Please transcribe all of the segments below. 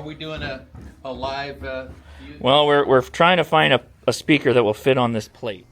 we doing a live view? Well, we're trying to find a speaker that will fit on this plate.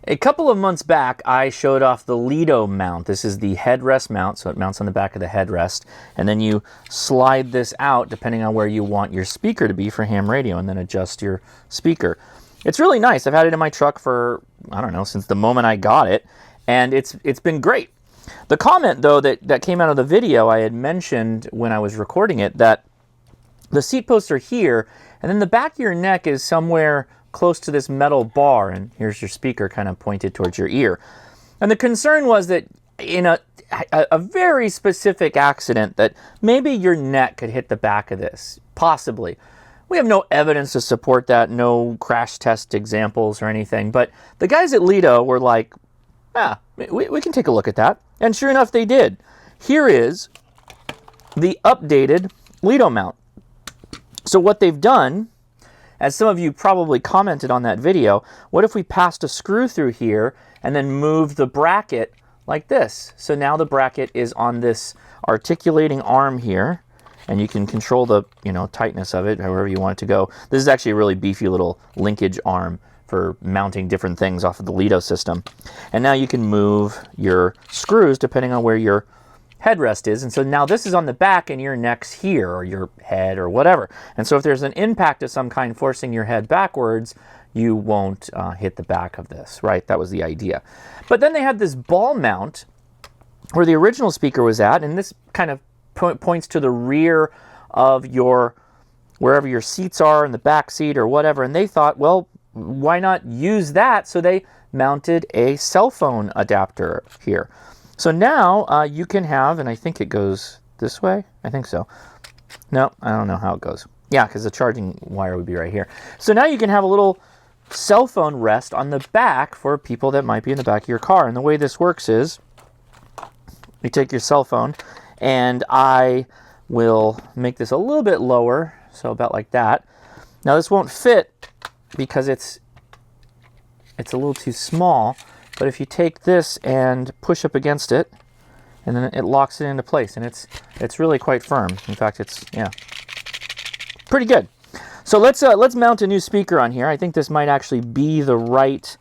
A couple of months back, I showed off the LIDO mount. This is the headrest mount, so it mounts on the back of the headrest. And then you slide this out depending on where you want your speaker to be for ham radio, and then adjust your speaker. It's really nice. I've had it in my truck for, I don't know, since the moment I got it, and it's been great. The comment, though, that came out of the video, I had mentioned when I was recording it, that the seat posts are here, and then the back of your neck is somewhere close to this metal bar, and here's your speaker kind of pointed towards your ear. And the concern was that in a very specific accident that maybe your neck could hit the back of this, possibly. We have no evidence to support that, no crash test examples or anything, but the guys at LIDO were like, we can take a look at that. And sure enough, they did. Here is the updated LIDO mount. So what they've done, as some of you probably commented on that video, what if we passed a screw through here and then moved the bracket like this? So now the bracket is on this articulating arm here, and you can control the tightness of it however you want it to go. This is actually a really beefy little linkage arm for mounting different things off of the LIDO system. And now you can move your screws depending on where your headrest is. And so now this is on the back and your neck's here, or your head, or whatever. And so if there's an impact of some kind forcing your head backwards, you won't hit the back of this, right? That was the idea. But then they had this ball mount where the original speaker was at, and this kind of points to the rear of wherever your seats are, in the back seat or whatever. And they thought, well, why not use that? So they mounted a cell phone adapter here. So now you can have, and I think it goes this way. I think so. No, I don't know how it goes. Yeah, because the charging wire would be right here. So now you can have a little cell phone rest on the back for people that might be in the back of your car. And the way this works is you take your cell phone, and I will make this a little bit lower, so about like that. Now this won't fit because it's a little too small. But if you take this and push up against it, and then it locks it into place, and it's really quite firm. In fact, it's pretty good. So let's mount a new speaker on here. I think this might actually be the right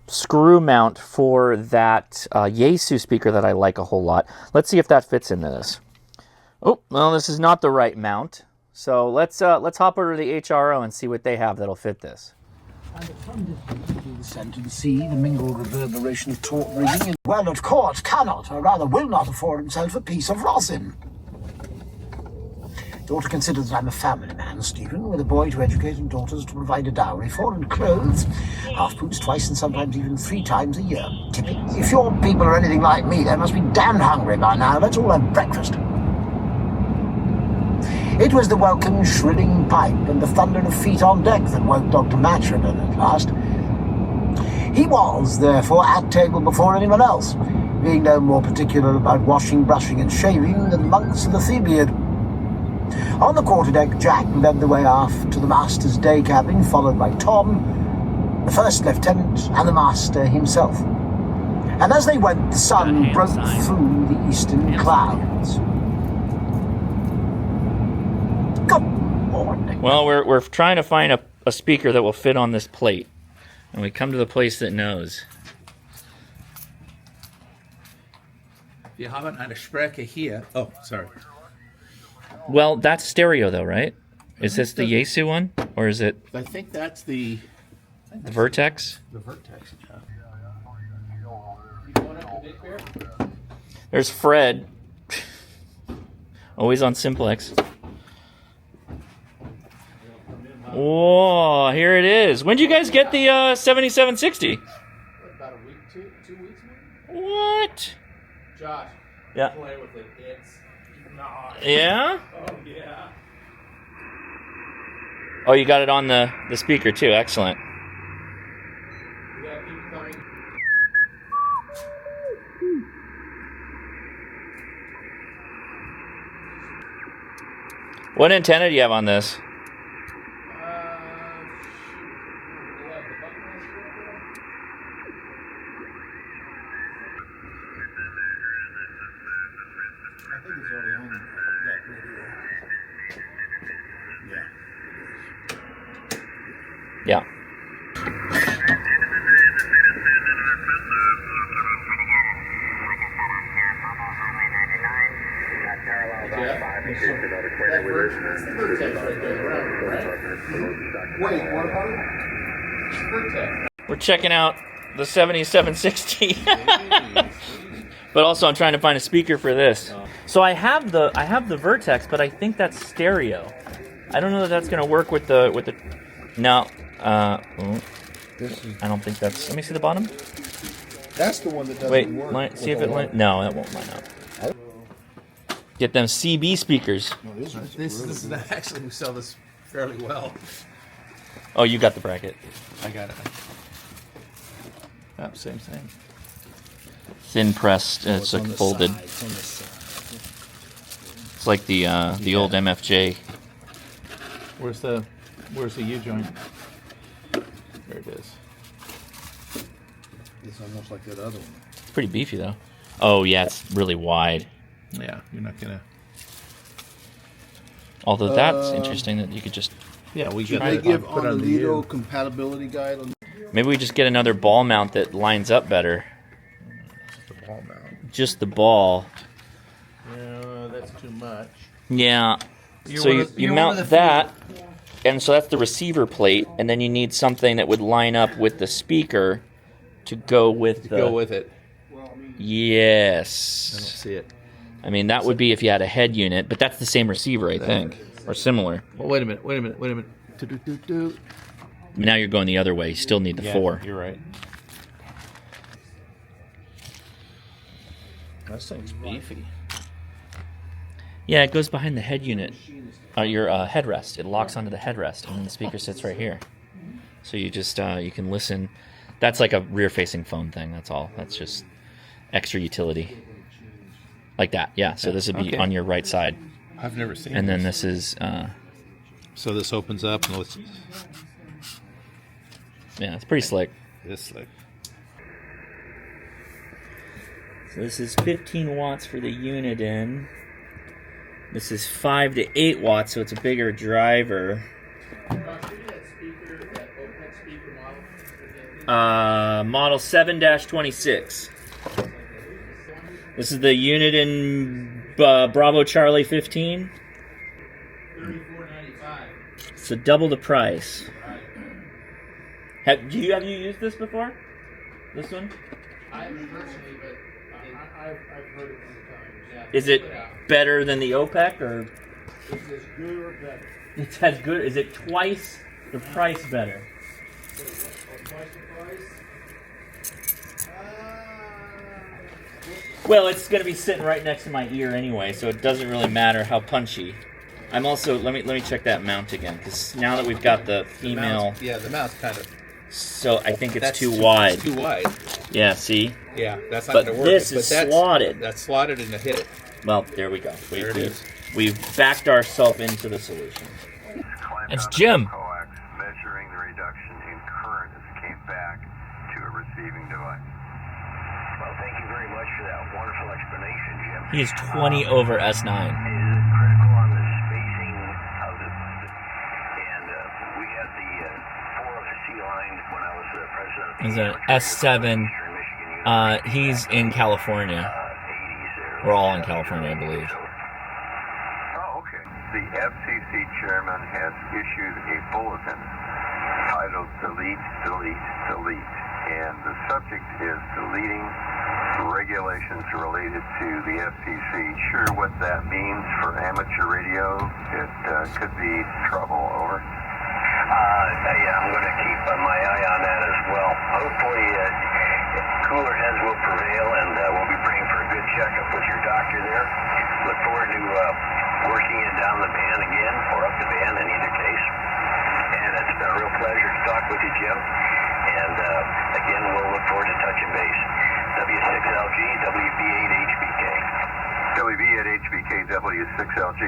screw mount for that Yaesu speaker that I like a whole lot. Let's see if that fits into this. Oh, well, this is not the right mount. So let's hop over to the HRO and see what they have that'll fit this. And at some distance between the scent and sea, the mingled reverberation of taut rigging, and well, of course, cannot, or rather will not afford himself a piece of rosin. You ought to consider that I'm a family man, Stephen, with a boy to educate and daughters to provide a dowry for, and clothes, half-boots twice and sometimes even 3 times a year. Tippy, if your people are anything like me, they must be damned hungry by now. Let's all have breakfast. It was the welcome shrilling pipe and the thunder of feet on deck that woke Dr. Maturin at last. He was, therefore, at table before anyone else, being no more particular about washing, brushing, and shaving than monks of the Thebaid. On the quarterdeck, Jack led the way aft to the master's day cabin, followed by Tom, the first lieutenant, and the master himself. And as they went, the sun broke through the eastern clouds. Good morning. Well, we're trying to find a speaker that will fit on this plate, and we come to the place that knows. Wir haben eine Sprecher hier. Oh, sorry. Well, that's stereo though, right? Is this the Yaesu one, or is it I think that's the Vertex? The Vertex. Yeah. You going up to Big Bear? There's Fred, always on Simplex. Whoa, here it is. When did you guys get the 7760? About a week, two weeks maybe? What? Josh, Yeah. play with it. It's not. Yeah? Oh, yeah. Oh, you got it on the speaker too. Excellent. We got people coming. What antenna do you have on this? I think it's already on that radio. Yeah. Wait, what about it? We're checking out the 7760. But also I'm trying to find a speaker for this. So I have the Vertex, but I think that's stereo. I don't know if that's gonna work with the no. I don't think that's. Let me see the bottom. That's the one that doesn't Wait, work. see if it no, that won't line up. Get them CB speakers. No, this This is actually, we sell this fairly well. Oh, you got the bracket. I got it. Oh, same thing. Thin pressed. It's like folded. It's on the side. It's like the old MFJ. Where's the U joint? There it is. It's almost like that other one. It's pretty beefy though. Oh yeah, it's really wide. Yeah, you're not gonna. Although that's interesting that you could just. Yeah, we Should got they it give put on the you. LIDO compatibility guide? Maybe we just get another ball mount that lines up better. The ball mount. Just the ball. Yeah, that's too much. Yeah. So you mount that, and so that's the receiver plate, and then you need something that would line up with the speaker to go with Go with it. Yes. I don't see it. I mean, that would be if you had a head unit, but that's the same receiver, I think, or similar. Well, wait a minute. Do. Now you're going the other way. You still need the 4. You're right. That thing's beefy. Yeah, it goes behind the head unit, your headrest. It locks onto the headrest, and then the speaker sits right here. So you just you can listen. That's like a rear-facing phone thing. That's all. That's just extra utility, like that. Yeah. So this would be on your right side, I've never seen. and then this is. So this opens up and let's. Yeah, it's pretty slick. This slick. So this is 15 watts for the unit in. This is 5 to 8 watts, so it's a bigger driver. Model 7-26. This is the unit in Bravo Charlie 15. $34.95. So double the price. Have you used this before? This one? I haven't personally, but I've heard it many times. Yeah. Is it better than the OPEC, or It's as good or better. it's as good? Is it twice the price better? Twice the price. Well, it's going to be sitting right next to my ear anyway, so it doesn't really matter how punchy. I'm also let me check that mount again, because now that we've got the female, The mount's kind of. so I think it's too wide. Too wide. Yeah, see. Yeah, that's not But going to work. this is slotted. That's slotted and hit it. Well, there we go. There it is. We've backed ourselves into the solution. It's Jim. Measuring the reduction in current as it came back to a receiving device. Well, thank you very much for that wonderful explanation, Jim. He is 20 over S9. Is it critical on the spacing of the and we had the 406C line when I was president of the He's an S7. He's in California. We're all in California, I believe. Oh, okay. The FCC chairman has issued a bulletin titled Delete, Delete, Delete. And the subject is deleting regulations related to the FCC. Sure what that means for amateur radio? It could be trouble, over. Yeah, I'm going to keep my eye on that as well. Hopefully cooler heads will prevail, and we'll be praying for a good checkup with your doctor there. Look forward to working it down the band again, or up the band in either case. And it's been a real pleasure to talk with you, Jim. And again, we'll look forward to touching base. W6LG, WB8HBK. WB8HBK, W6LG.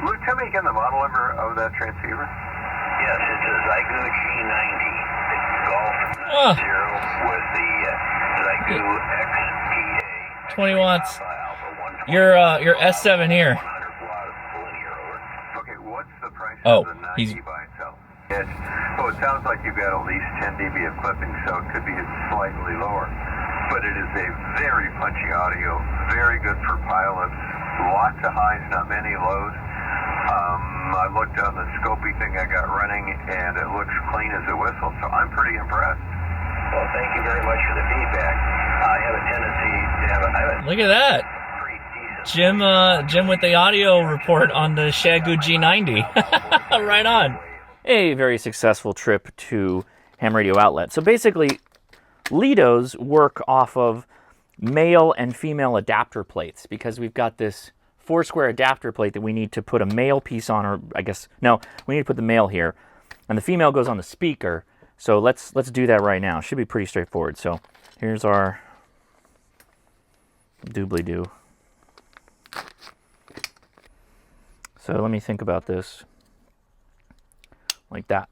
Luke, tell me again the model number of that transceiver. Yes, it's a Zygu G90. Golf 0 with the Zygu XPA. 20 watts. Your S7 here. 100 watt linear, over. Okay, what's the price Oh, of the 90 he's by itself? edge. Oh, it sounds like you've got at least 10 dB of clipping, so it could be slightly lower. But it is a very punchy audio, very good for pilots. Lots of highs, not many lows. I looked on the Scopy thing I got running, and it looks clean as a whistle, so I'm pretty impressed. Well, thank you very much for the feedback. I have a tendency to have a... Look at that. Jim with the audio report on the Shagoo G90. Right on. A very successful trip to ham radio outlet. So basically, LIDOs work off of male and female adapter plates because we've got this 4-square adapter plate that we need to put a male piece on, or I guess, no, we need to put the male here, and the female goes on the speaker. So let's do that right now. Should be pretty straightforward. So here's our doobly-doo. So let me think about this like that.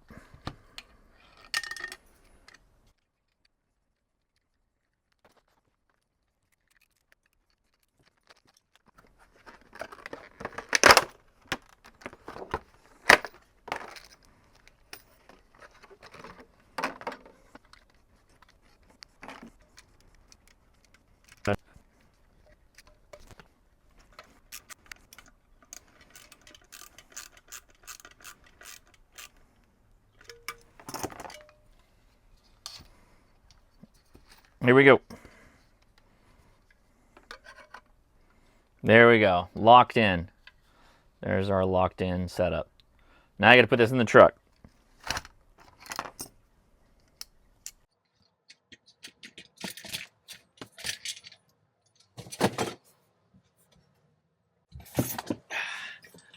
Here we go. There we go. Locked in. There's our locked in setup. Now I got to put this in the truck.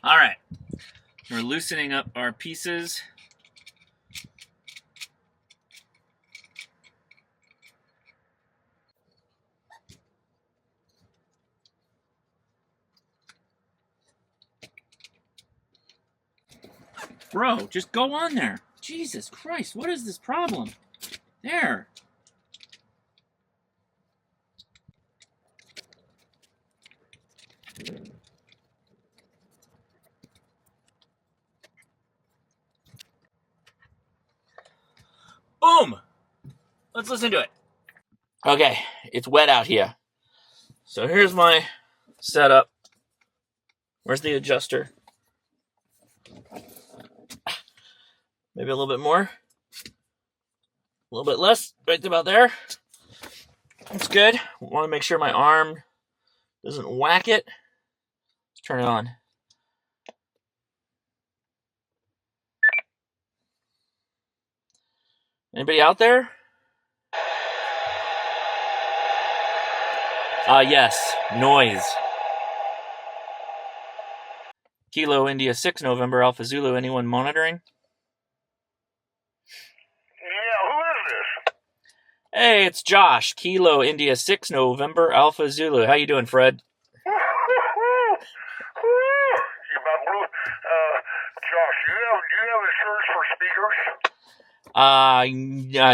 All right. We're loosening up our pieces. Bro, just go on there. Jesus Christ, what is this problem? There. Boom! Let's listen to it. Okay, it's wet out here. So here's my setup. Where's the adjuster? Maybe a little bit more. A little bit less, right about there. That's good. Want to make sure my arm doesn't whack it. Let's turn it on. Anybody out there? Yes, noise. Kilo India 6 November Alpha Zulu. Anyone monitoring? Yeah, who is this? Hey, it's Josh. Kilo India 6 November Alpha Zulu. How you doing, Fred? You about blue? Josh, do you have insurance for speakers?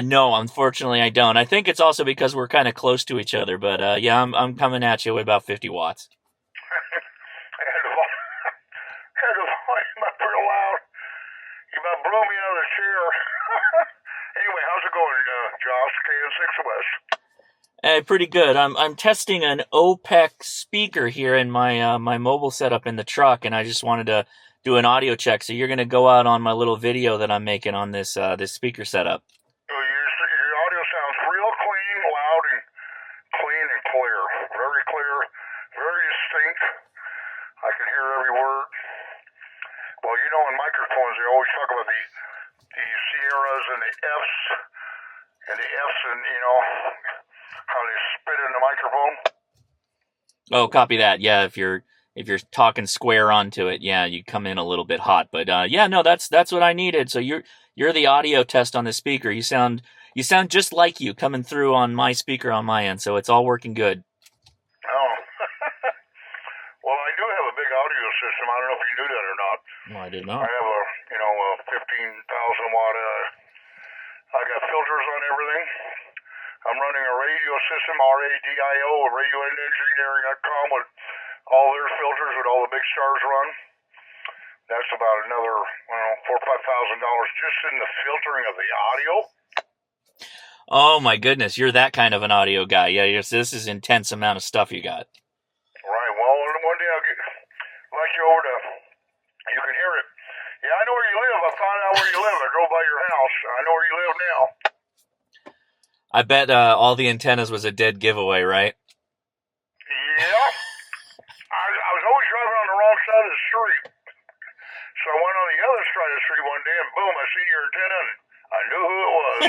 No, unfortunately I don't. I think it's also because we're kind of close to each other, but yeah, I'm coming at you with about 50 watts. Had the volume up real loud. You about blew me out of the chair. Anyway, how's it going, Josh? KN6 West. Pretty good. I'm testing an OPEC speaker here in my my mobile setup in the truck, and I just wanted to do an audio check. So you're gonna go out on my little video that I'm making on this this speaker setup. Your audio sounds real clean, loud, and clean and clear. Very clear, very distinct. I can hear every word. Well, you know, in microphones, they always talk about the Sierras and the Fs, and you know, how they spit in the microphone. Oh, copy that. Yeah, if you're talking square onto it, yeah, you come in a little bit hot. But yeah, no, that's what I needed. So you're the audio test on the speaker. You sound just like you coming through on my speaker on my end. So it's all working good. Oh. Well, I do have a big audio system. I don't know if you knew that or not. No, I did not. I have a 15,000 watt. I got filters on everything. I'm running a radio system, RADIO, radioengineering.com, with all their filters, with all the big stars run. That's about another, $4,000 or $5,000 just in the filtering of the audio. Oh my goodness, you're that kind of an audio guy. Yeah, this is intense amount of stuff you got. Right. Well, one day I'll like you over to. You can hear it. Yeah, I know where you live. I found out where you live. I drove by your house. I know where you live now. I bet all the antennas was a dead giveaway, right? Yeah. I was always driving on the wrong side of the street. So I went on the other side of the street one day and boom, I seen your antenna and I knew who it was.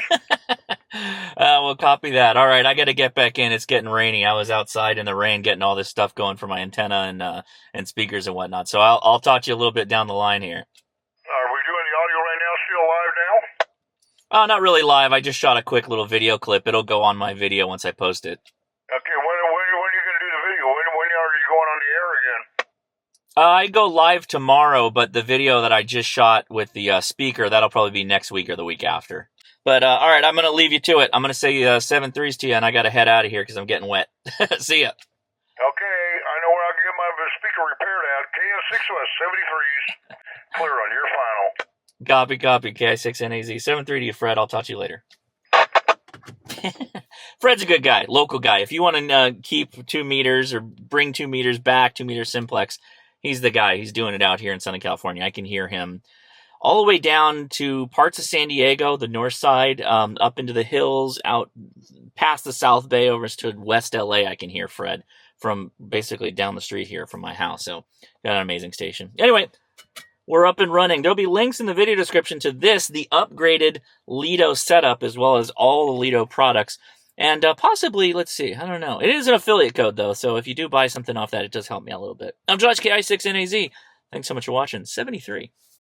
Well, copy that. All right, I got to get back in. It's getting rainy. I was outside in the rain getting all this stuff going for my antenna and speakers and whatnot. So I'll talk to you a little bit down the line here. Are we doing the audio right now? Still live now? Oh, not really live. I just shot a quick little video clip. It'll go on my video once I post it. Okay, when are you going to do the video? When are you going on the air again? I go live tomorrow, but the video that I just shot with the speaker, that'll probably be next week or the week after. But, all right, I'm going to leave you to it. I'm going to say 7-3s to you, and I got to head out of here because I'm getting wet. See ya. Okay, I know where I can get my speaker repaired at. KS6OS 73s. Clear on your final. Copy. KI6NAZ. 7-3 to you, Fred. I'll talk to you later. Fred's a good guy, local guy. If you want to keep 2 meters or bring 2 meters back, 2 meter simplex, he's the guy. He's doing it out here in Southern California. I can hear him all the way down to parts of San Diego, the north side, up into the hills, out past the South Bay over to West LA. I can hear Fred from basically down the street here from my house. So, got an amazing station. Anyway, we're up and running. There'll be links in the video description to this, the upgraded LIDO setup, as well as all the LIDO products. And possibly, let's see, I don't know. It is an affiliate code, though, so if you do buy something off that, it does help me out a little bit. I'm Josh, KI6NAZ. Thanks so much for watching. 73.